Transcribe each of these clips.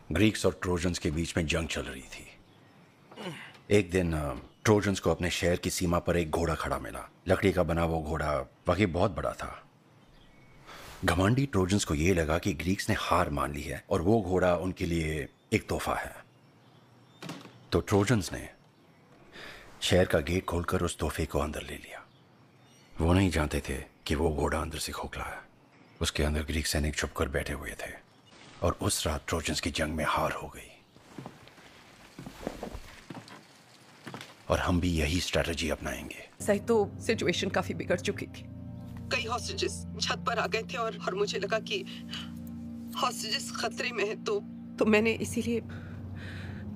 Greeks और trojans के बीच में जंग चल रही थी। एक दिन ट्रोजन्स को अपने शहर की सीमा पर एक घोड़ा खड़ा मिला। लकड़ी का बना वो घोड़ा वाकई बहुत बड़ा था। घमंडी ट्रोजन्स को ये लगा कि ग्रीक्स ने हार मान ली है और वो घोड़ा उनके लिए एक तोहफा है। तो ट्रोजन्स ने शहर का गेट खोलकर उस तोहफे को अंदर ले लिया। वो नहीं जानते थे कि वो घोड़ा अंदर से खोखला है। उसके अंदर ग्रीक सैनिक छुपकर बैठे हुए थे और उस रात ट्रोजन्स की जंग में हार हो गई। और हम भी यही स्ट्रेटजी अपनाएंगे। सही तो सिचुएशन काफी बिगड़ चुकी थी। कई हॉस्टेजेस छत पर आ गए थे और मुझे लगा कि हॉस्टेजेस खतरे में है, तो मैंने इसीलिए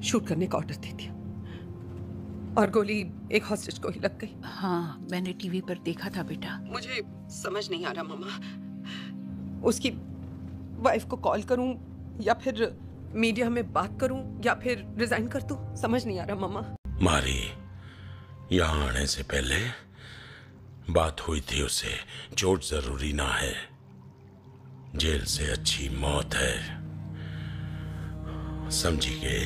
शूट करने का ऑर्डर दे दिया और गोली एक हॉस्टेज को ही लग गई। हाँ, मैंने टीवी पर देखा था बेटा। मुझे समझ नहीं आ रहा मामा, उसकी वाइफ को कॉल करूं या फिर मीडिया में बात करूं या फिर रिजाइन कर दूं, समझ नहीं आ रहा मामा। मारी यहाँ आने से पहले बात हुई थी उससे, चोट जरूरी ना है, जेल से अच्छी मौत है, समझी के?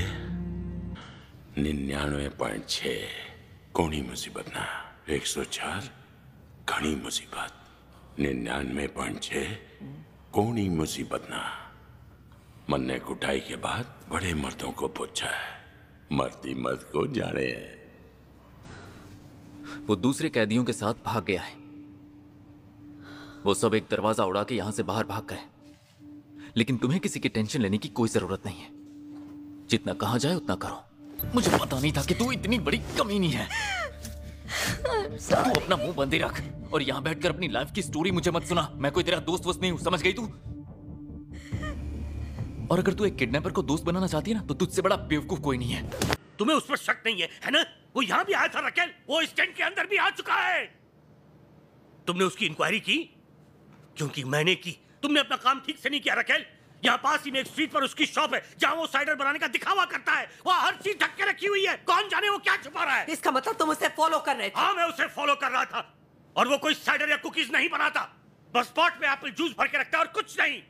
99.6 कोनी मुसीबत ना, 104 घनी मुसीबत, 99.6 कोनी मुसीबत ना। मन ने कुटाई के बाद बड़े मर्दों को पूछा है, मर्दी मर्द को जाने है। वो दूसरे कैदियों के साथ भाग गया है। वो सब एक दरवाजा उड़ा के यहां से बाहर भाग गए। लेकिन तुम्हें किसी की टेंशन लेने की कोई जरूरत नहीं है। जितना कहा जाए उतना करो। मुझे पता नहीं था कि तू इतनी बड़ी कमीनी है। तू अपना मुंह बंद ही रख और यहां बैठकर अपनी लाइफ की स्टोरी मुझे मत सुना। मैं कोई तेरा दोस्त वोस्त नहीं हूं, समझ गई तू? और अगर तू एक किडनैपर को दोस्त बनाना चाहती है ना, तो तुझसे बड़ा बेवकूफ कोई नहीं है। तुम्हें उस पर शक नहीं है ना? वो यहाँ भी आया था रकेल, वो इस टेंट के अंदर भी आ चुका है। तुमने उसकी इंक्वायरी की? क्योंकि मैंने की। तुमने अपना काम ठीक से नहीं किया रकेल। यहाँ पास ही में एक स्ट्रीट पर उसकी शॉप है जहाँ वो साइडर बनाने का दिखावा करता है। वहाँ हर चीज ढक के रखी हुई है, कौन जाने वो क्या छुपा रहा है। इसका मतलब तुम उसे फॉलो कर रहे थे? हाँ, मैं उसे फॉलो कर रहा था। और वो कोई साइडर या कुकीज नहीं बनाता, बस स्पॉट में एप्पल जूस भर के रखता है और कुछ नहीं।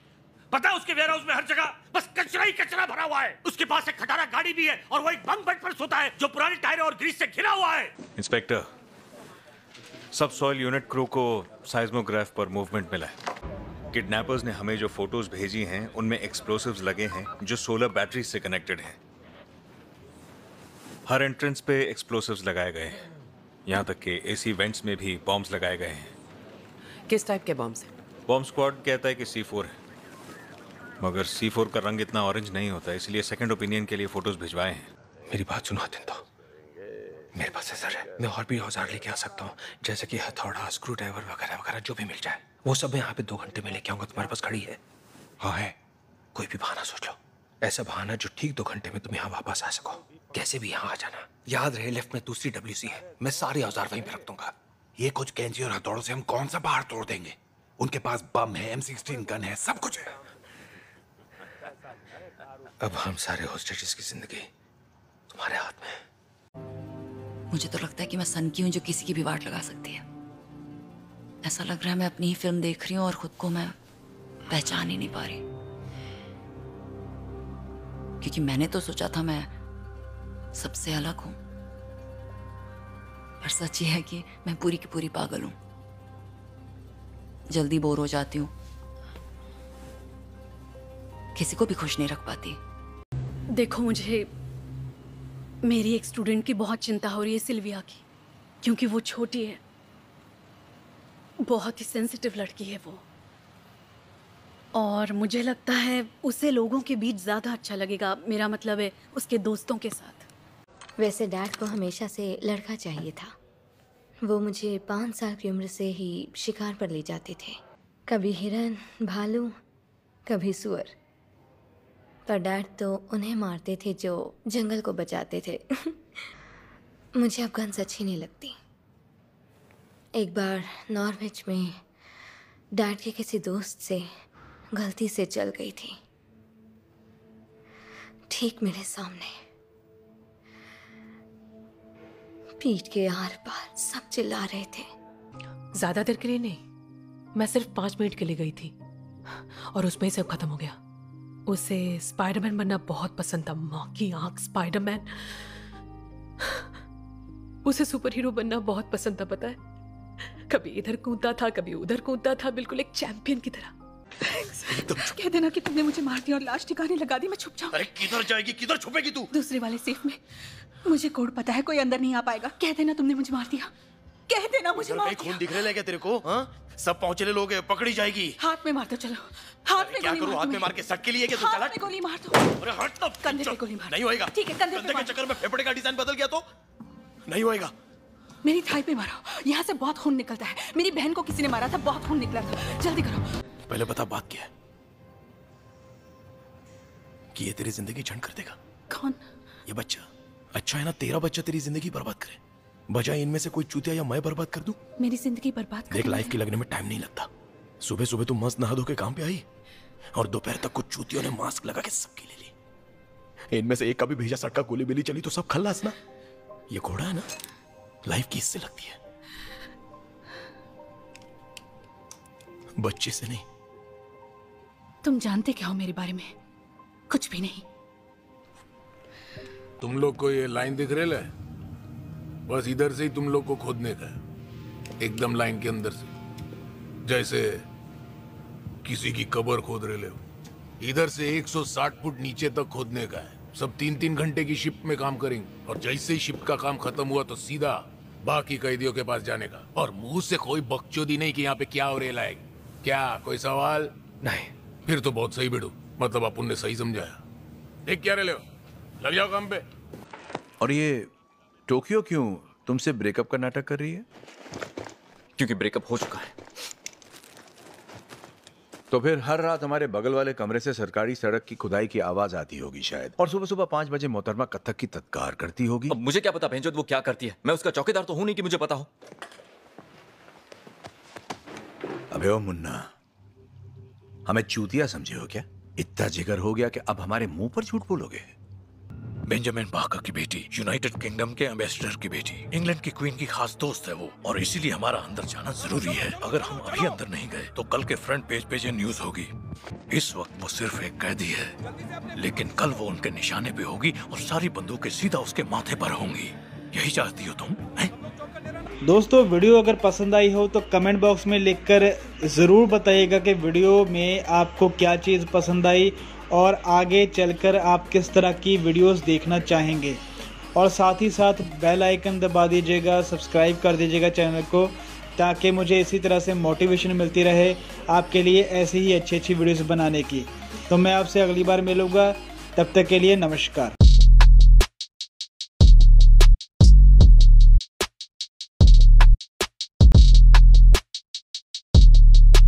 पता है उसके वेयरहाउस में हर जगह बस कचरा ही कचरा भरा हुआ है। उसके पास एक खटारा गाड़ी भी है और वो एक बंक बेड पर सोता है जो पुराने टायर और ग्रीस से घिरा हुआ है। इंस्पेक्टर, सब सॉइल यूनिट क्रू को साइज्मोग्राफ पर मूवमेंट मिला है। किडनैपर्स ने हमें जो फोटोज भेजी हैं उनमें एक्सप्लोसिव्स लगे हैं जो सोलर बैटरी से कनेक्टेड हैं। हर एंट्रेंस पे एक्सप्लोसिव्स लगाए गए हैं, यहाँ तक कि एसी वेंट्स में भी बॉम्ब्स लगाए गए हैं। किस टाइप के बॉम्ब्स हैं? बॉम्ब स्क्वाड कहता है कि C4 है, मगर C4 का रंग इतना ऑरेंज नहीं होता, इसलिए सेकंड ओपिनियन के लिए फोटोज भिजवाए हैं। मेरी बात सुनो तो मेरे पास सर है, मैं और भी औजार लेके आ सकता हूँ, जैसे कि हथौड़ा, स्क्रू ड्राइवर वगैरह वगैरह जो भी मिल जाए। वो सब मैं यहाँ पे 2 घंटे में लेके आऊंगा। तुम्हारे पास खड़ी है? हाँ है। कोई भी बहाना सोच लो, ऐसा बहाना जो ठीक 2 घंटे में तुम यहाँ वापस आ सको। कैसे भी यहाँ आ जाना। याद रहे लेफ्ट में दूसरी WC है, मैं सारे औजार वहीं पे रख दूंगा। ये कुछ कैंची और हथौड़ों से हम कौन सा पहाड़ तोड़ देंगे? उनके पास बम है, M16 गन है, सब कुछ है। अब हम सारे हॉस्टेजेस की जिंदगी तुम्हारे हाथ में है। मुझे तो लगता है कि मैं सन की हूं जो किसी की भी वाट लगा सकती है। ऐसा लग रहा है मैं अपनी ही फिल्म देख रही हूँ और खुद को मैं पहचान ही नहीं पा रही। क्योंकि मैंने तो सोचा था मैं सबसे अलग हूं, पर सच ये है कि मैं पूरी की पूरी पागल हूं। जल्दी बोर हो जाती हूँ, किसी को भी खुश नहीं रख पाती। देखो, मुझे मेरी एक स्टूडेंट की बहुत चिंता हो रही है, सिल्विया की, क्योंकि वो छोटी है, बहुत ही सेंसिटिव लड़की है वो, और मुझे लगता है उसे लोगों के बीच ज़्यादा अच्छा लगेगा। मेरा मतलब है उसके दोस्तों के साथ। वैसे डैड को हमेशा से लड़का चाहिए था। वो मुझे 5 साल की उम्र से ही शिकार पर ले जाते थे, कभी हिरन, भालू, कभी सुअर। पर डैड तो उन्हें मारते थे जो जंगल को बचाते थे। मुझे अब गन्स अच्छी नहीं लगती। एक बार नॉर्वेज में डैड के किसी दोस्त से गलती से चल गई थी, ठीक मेरे सामने। पीठ के आर पार सब चिल्ला रहे थे। ज्यादा देर के लिए नहीं, मैं सिर्फ 5 मिनट के लिए गई थी और उसमें ही सब खत्म हो गया। उसे स्पाइडरमैन बनना बहुत पसंद था। माँ की आंख स्पाइडरमैन। उसे सुपर हीरो बनना बहुत पसंद था, पता है। कभी इधर कूदता था, कभी उधर कूदता था, बिल्कुल एक चैंपियन की तरह। कह देना कि तुमने मुझे मार दिया और लाश ठिकाने लगा दी, मैं छुप जाऊं। अरे किधर जाएगी, किधर छुपेगी तू? दूसरे वाले सेफ में। मुझे कोड पता है, कोई अंदर नहीं आ पाएगा। कह देना तुमने मुझे मार दिया। कह देना मुझे मार दिया। खून दिख रहा है क्या तेरे को? हाँ, सब पहुंचने लोग हैं, पकड़ी जाएगी। हाथ में मार दो, चलो हाथ में क्या गोली करूं? मार हाथ दो। में मार के सट के लिए क्या तू? हाथ चला में गोली मार दो। अरे हट ना, कंधे पे गोली मार। नहीं होएगा। ठीक है, कंधे के चक्कर में फेफड़े का डिजाइन बदल गया तो नहीं होएगा। मेरी थाई पे मारो, यहाँ से बहुत खून निकलता है। मेरी बहन को किसी ने मारा था, बहुत खून निकला था। जल्दी करो। पहले बता बात क्या है, कि ये तेरी जिंदगी झंड कर देगा। कौन? ये बच्चा। अच्छा है ना, तेरा बच्चा तेरी जिंदगी बर्बाद करे, बजाय इनमें से कोई चूतिया या मैं बर्बाद कर दूं। मेरी जिंदगी बर्बाद कर देख, लाइफ की लगने में टाइम नहीं लगता। सुबह सुबह तू मस्त नहा धो के काम पे आई और दोपहर तक कुछ चूतियों ने मास्क लगा के सबकी ले ली। इनमें से एक का भी भेजा सटका गोली मिली चली तो सब खल्लास ना। ये घोड़ा है ना, लाइफ की इससे लगती है, बच्चे से नहीं। तुम जानते क्या हो मेरे बारे में? कुछ भी नहीं। तुम लोग को ये लाइन दिख रही है, बस इधर से ही तुम लोग को खोदने का है, एकदम लाइन के अंदर से, जैसे किसी की कब्र खोद रहे हो। इधर से 160 फुट नीचे तक खोदने का है। सब 3-3 घंटे की शिफ्ट में काम करेंगे और जैसे ही शिफ्ट का काम खत्म हुआ तो सीधा बाकी कैदियों के पास जाने का। और मुंह से कोई बकचोदी नहीं कि यहाँ पे क्या हो रहा है। क्या कोई सवाल? नहीं। फिर तो बहुत सही बेटू, मतलब अपन ने सही समझाया। देख क्या रहे हो, लग जाओ काम पे। और ये टोक्यो क्यों तुमसे ब्रेकअप का नाटक कर रही है? क्योंकि ब्रेकअप हो चुका है। तो फिर हर रात हमारे बगल वाले कमरे से सरकारी सड़क की खुदाई की आवाज आती होगी शायद, और सुबह सुबह 5 बजे मोहतरमा कथक की तत्कार करती होगी। अब मुझे क्या पता भेंचोद वो क्या करती है? मैं उसका चौकीदार तो हूं नहीं कि मुझे पता हो। अबे ओ मुन्ना, हमें चूतिया समझे हो क्या? इतना जिगर हो गया कि अब हमारे मुंह पर झूठ बोलोगे? बेंजामिन बाकर की बेटी, यूनाइटेड किंगडम के एम्बेसडर की बेटी, इंग्लैंड की क्वीन की खास दोस्त है वो, और इसीलिए हमारा अंदर जाना जरूरी है। अगर हम अभी अंदर नहीं गए तो कल के फ्रंट पेज पे ये न्यूज होगी। इस वक्त वो सिर्फ एक कैदी है, लेकिन कल वो उनके निशाने पे होगी और सारी बंदूकें सीधा उसके माथे पर होंगी। यही चाहती हो तुम? दोस्तों, वीडियो अगर पसंद आई हो तो कमेंट बॉक्स में लिखकर ज़रूर बताइएगा कि वीडियो में आपको क्या चीज़ पसंद आई और आगे चलकर आप किस तरह की वीडियोस देखना चाहेंगे। और साथ ही साथ बेल आइकन दबा दीजिएगा, सब्सक्राइब कर दीजिएगा चैनल को, ताकि मुझे इसी तरह से मोटिवेशन मिलती रहे आपके लिए ऐसी ही अच्छी अच्छी वीडियोस बनाने की। तो मैं आपसे अगली बार मिलूँगा, तब तक के लिए नमस्कार।